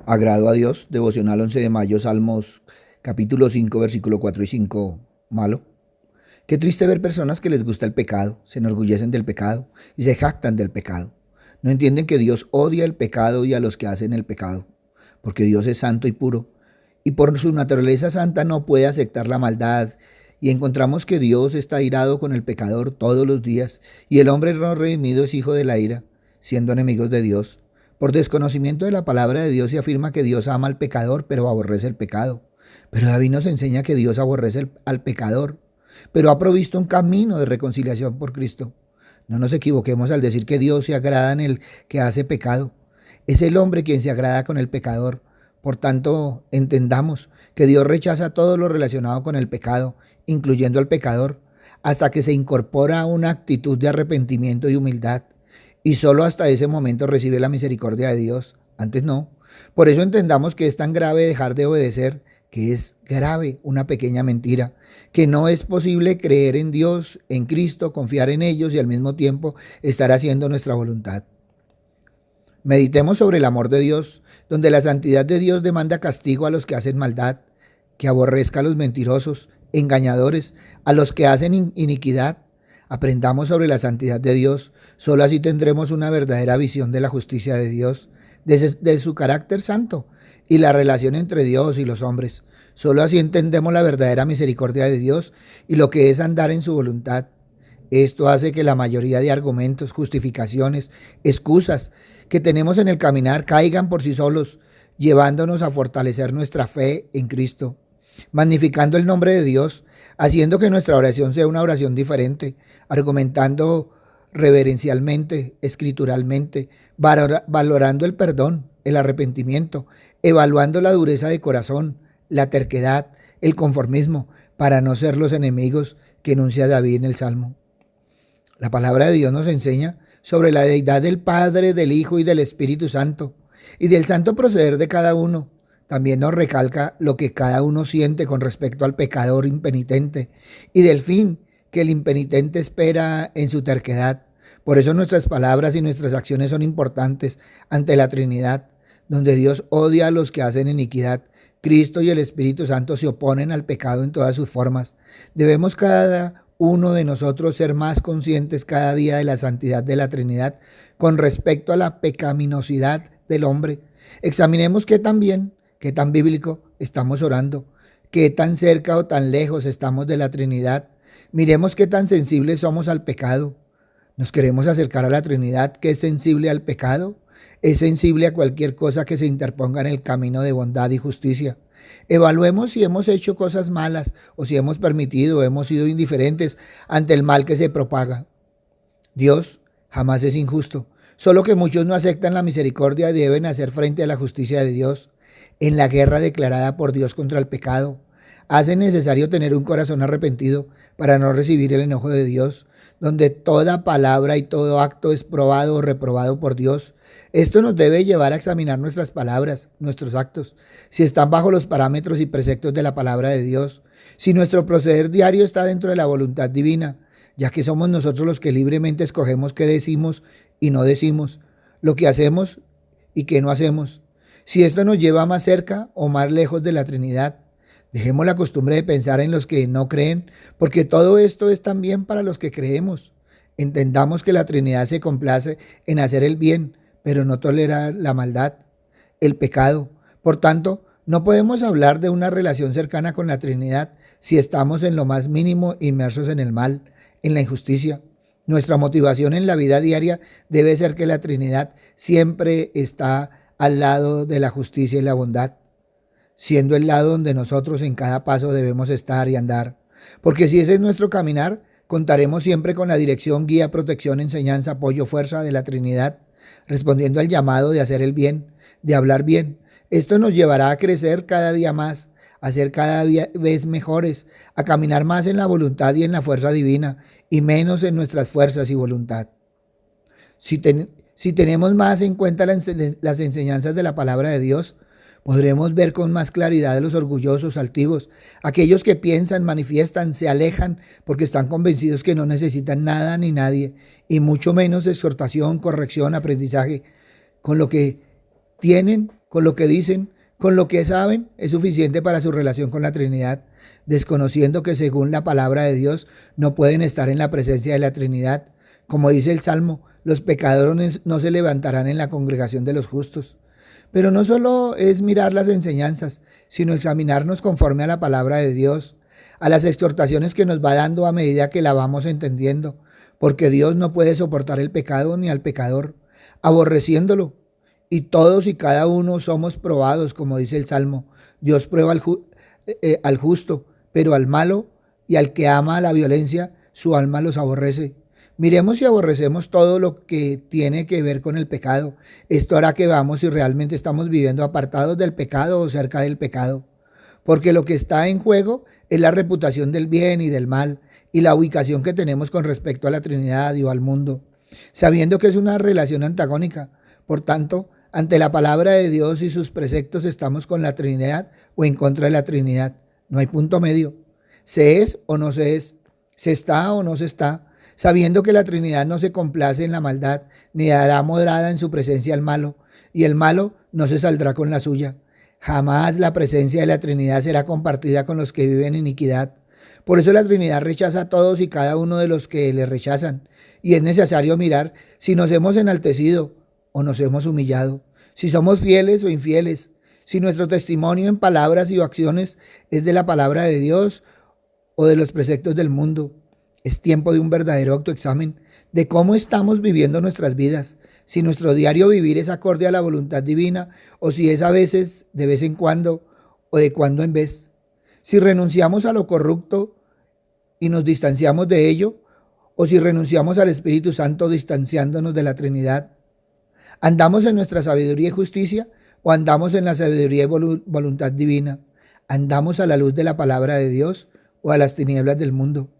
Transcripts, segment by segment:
Agrado a Dios, devocional 11 de mayo, Salmos capítulo 5, versículo 4 y 5, malo. Qué triste ver personas que les gusta el pecado, se enorgullecen del pecado y se jactan del pecado. No entienden que Dios odia el pecado y a los que hacen el pecado, porque Dios es santo y puro, y por su naturaleza santa no puede aceptar la maldad. Y encontramos que Dios está irado con el pecador todos los días, y el hombre no redimido es hijo de la ira, siendo enemigos de Dios. Por desconocimiento de la palabra de Dios se afirma que Dios ama al pecador, pero aborrece el pecado. Pero David nos enseña que Dios aborrece al pecador, pero ha provisto un camino de reconciliación por Cristo. No nos equivoquemos al decir que Dios se agrada en el que hace pecado. Es el hombre quien se agrada con el pecador. Por tanto, entendamos que Dios rechaza todo lo relacionado con el pecado, incluyendo al pecador, hasta que se incorpora una actitud de arrepentimiento y humildad. Y solo hasta ese momento recibe la misericordia de Dios. Antes no. Por eso entendamos que es tan grave dejar de obedecer, que es grave una pequeña mentira, que no es posible creer en Dios, en Cristo, confiar en ellos y al mismo tiempo estar haciendo nuestra voluntad. Meditemos sobre el amor de Dios, donde la santidad de Dios demanda castigo a los que hacen maldad, que aborrezca a los mentirosos, engañadores, a los que hacen iniquidad. Aprendamos sobre la santidad de Dios, solo así tendremos una verdadera visión de la justicia de Dios, de su carácter santo y la relación entre Dios y los hombres. Solo así entendemos la verdadera misericordia de Dios y lo que es andar en su voluntad. Esto hace que la mayoría de argumentos, justificaciones, excusas que tenemos en el caminar caigan por sí solos, llevándonos a fortalecer nuestra fe en Cristo, magnificando el nombre de Dios, haciendo que nuestra oración sea una oración diferente, argumentando reverencialmente, escrituralmente, valorando el perdón, el arrepentimiento, evaluando la dureza de corazón, la terquedad, el conformismo, para no ser los enemigos que enuncia David en el Salmo. La palabra de Dios nos enseña sobre la deidad del Padre, del Hijo y del Espíritu Santo, y del santo proceder de cada uno. También nos recalca lo que cada uno siente con respecto al pecador impenitente y del fin que el impenitente espera en su terquedad. Por eso nuestras palabras y nuestras acciones son importantes ante la Trinidad, donde Dios odia a los que hacen iniquidad. Cristo y el Espíritu Santo se oponen al pecado en todas sus formas. Debemos cada uno de nosotros ser más conscientes cada día de la santidad de la Trinidad con respecto a la pecaminosidad del hombre. Examinemos qué tan bien, qué tan bíblico estamos orando, qué tan cerca o tan lejos estamos de la Trinidad. Miremos qué tan sensibles somos al pecado. ¿Nos queremos acercar a la Trinidad, que es sensible al pecado? Es sensible a cualquier cosa que se interponga en el camino de bondad y justicia. Evaluemos si hemos hecho cosas malas o si hemos permitido o hemos sido indiferentes ante el mal que se propaga. Dios jamás es injusto, solo que muchos no aceptan la misericordia y deben hacer frente a la justicia de Dios. En la guerra declarada por Dios contra el pecado, hace necesario tener un corazón arrepentido para no recibir el enojo de Dios, donde toda palabra y todo acto es probado o reprobado por Dios. Esto nos debe llevar a examinar nuestras palabras, nuestros actos, si están bajo los parámetros y preceptos de la palabra de Dios, si nuestro proceder diario está dentro de la voluntad divina, ya que somos nosotros los que libremente escogemos qué decimos y no decimos, lo que hacemos y qué no hacemos. Si esto nos lleva más cerca o más lejos de la Trinidad, dejemos la costumbre de pensar en los que no creen, porque todo esto es también para los que creemos. Entendamos que la Trinidad se complace en hacer el bien, pero no tolera la maldad, el pecado. Por tanto, no podemos hablar de una relación cercana con la Trinidad si estamos en lo más mínimo inmersos en el mal, en la injusticia. Nuestra motivación en la vida diaria debe ser que la Trinidad siempre está al lado de la justicia y la bondad, siendo el lado donde nosotros en cada paso debemos estar y andar. Porque si ese es nuestro caminar, contaremos siempre con la dirección, guía, protección, enseñanza, apoyo, fuerza de la Trinidad, respondiendo al llamado de hacer el bien, de hablar bien. Esto nos llevará a crecer cada día más, a ser cada vez mejores, a caminar más en la voluntad y en la fuerza divina y menos en nuestras fuerzas y voluntad. Si tenemos más en cuenta las enseñanzas de la palabra de Dios, podremos ver con más claridad a los orgullosos, altivos, aquellos que piensan, manifiestan, se alejan porque están convencidos que no necesitan nada ni nadie, y mucho menos exhortación, corrección, aprendizaje. Con lo que tienen, con lo que dicen, con lo que saben, es suficiente para su relación con la Trinidad, desconociendo que según la palabra de Dios no pueden estar en la presencia de la Trinidad. Como dice el Salmo, los pecadores no se levantarán en la congregación de los justos. Pero no solo es mirar las enseñanzas, sino examinarnos conforme a la palabra de Dios, a las exhortaciones que nos va dando a medida que la vamos entendiendo, porque Dios no puede soportar el pecado ni al pecador, aborreciéndolo. Y todos y cada uno somos probados, como dice el Salmo. Dios prueba al justo, pero al malo y al que ama la violencia, su alma los aborrece. Miremos si aborrecemos todo lo que tiene que ver con el pecado. Esto hará que veamos si realmente estamos viviendo apartados del pecado o cerca del pecado. Porque lo que está en juego es la reputación del bien y del mal y la ubicación que tenemos con respecto a la Trinidad y al mundo, sabiendo que es una relación antagónica. Por tanto, ante la palabra de Dios y sus preceptos estamos con la Trinidad o en contra de la Trinidad. No hay punto medio. Se es o no se es. Se está o no se está. Sabiendo que la Trinidad no se complace en la maldad, ni dará morada en su presencia al malo, y el malo no se saldrá con la suya. Jamás la presencia de la Trinidad será compartida con los que viven en iniquidad. Por eso la Trinidad rechaza a todos y cada uno de los que le rechazan, y es necesario mirar si nos hemos enaltecido o nos hemos humillado, si somos fieles o infieles, si nuestro testimonio en palabras y acciones es de la palabra de Dios o de los preceptos del mundo. Es tiempo de un verdadero autoexamen de cómo estamos viviendo nuestras vidas, si nuestro diario vivir es acorde a la voluntad divina o si es a veces, de vez en cuando o de cuando en vez. Si renunciamos a lo corrupto y nos distanciamos de ello o si renunciamos al Espíritu Santo distanciándonos de la Trinidad. ¿Andamos en nuestra sabiduría y justicia o andamos en la sabiduría y voluntad divina? ¿Andamos a la luz de la palabra de Dios o a las tinieblas del mundo?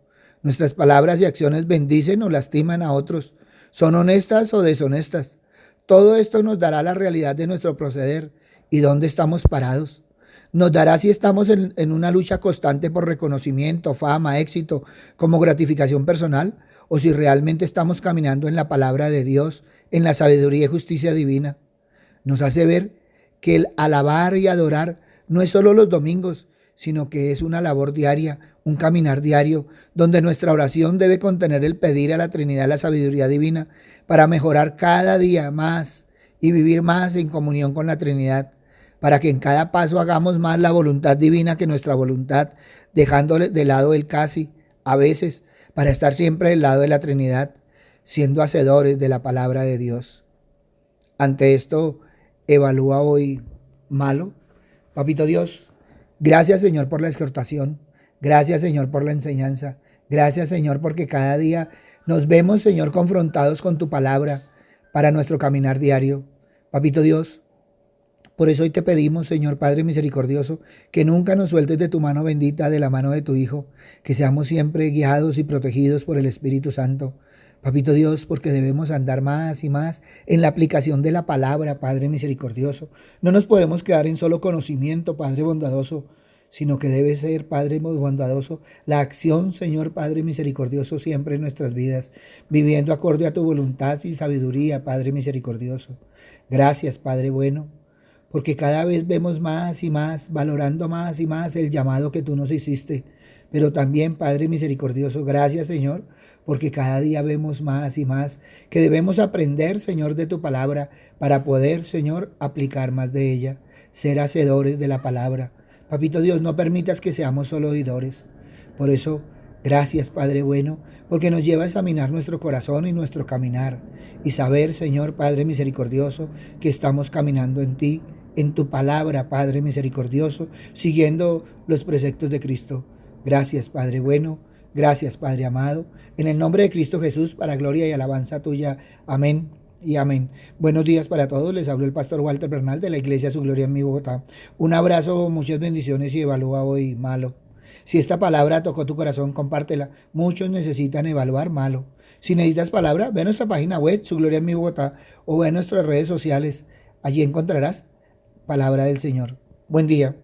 Nuestras palabras y acciones bendicen o lastiman a otros. ¿Son honestas o deshonestas? Todo esto nos dará la realidad de nuestro proceder y dónde estamos parados. Nos dará si estamos en una lucha constante por reconocimiento, fama, éxito, como gratificación personal, o si realmente estamos caminando en la palabra de Dios, en la sabiduría y justicia divina. Nos hace ver que el alabar y adorar no es solo los domingos, sino que es una labor diaria, un caminar diario, donde nuestra oración debe contener el pedir a la Trinidad la sabiduría divina para mejorar cada día más y vivir más en comunión con la Trinidad, para que en cada paso hagamos más la voluntad divina que nuestra voluntad, dejando de lado el casi, a veces, para estar siempre del lado de la Trinidad, siendo hacedores de la palabra de Dios. Ante esto, evalúa hoy malo. Papito Dios, gracias, Señor, por la exhortación. Gracias, Señor, por la enseñanza. Gracias, Señor, porque cada día nos vemos, Señor, confrontados con tu palabra para nuestro caminar diario. Papito Dios, por eso hoy te pedimos, Señor Padre misericordioso, que nunca nos sueltes de tu mano bendita, de la mano de tu Hijo, que seamos siempre guiados y protegidos por el Espíritu Santo. Papito Dios, porque debemos andar más y más en la aplicación de la palabra, Padre misericordioso. No nos podemos quedar en solo conocimiento, Padre bondadoso, sino que debe ser, Padre bondadoso, la acción, Señor Padre misericordioso, siempre en nuestras vidas, viviendo acorde a tu voluntad y sabiduría, Padre misericordioso. Gracias, Padre bueno, porque cada vez vemos más y más, valorando más y más el llamado que tú nos hiciste. Pero también, Padre misericordioso, gracias, Señor, porque cada día vemos más y más que debemos aprender, Señor, de tu palabra para poder, Señor, aplicar más de ella, ser hacedores de la palabra. Papito Dios, no permitas que seamos solo oidores. Por eso, gracias, Padre bueno, porque nos lleva a examinar nuestro corazón y nuestro caminar y saber, Señor, Padre misericordioso, que estamos caminando en ti, en tu palabra, Padre misericordioso, siguiendo los preceptos de Cristo. Gracias, Padre bueno, gracias, Padre amado, en el nombre de Cristo Jesús, para gloria y alabanza tuya. Amén y amén. Buenos días para todos, les habló el pastor Walter Bernal de la Iglesia Su Gloria en mi Bogotá. Un abrazo, muchas bendiciones y evalúa hoy malo. Si esta palabra tocó tu corazón, compártela. Muchos necesitan evaluar malo. Si necesitas palabra, ve a nuestra página web, Su Gloria en mi Bogotá, o ve a nuestras redes sociales. Allí encontrarás palabra del Señor. Buen día.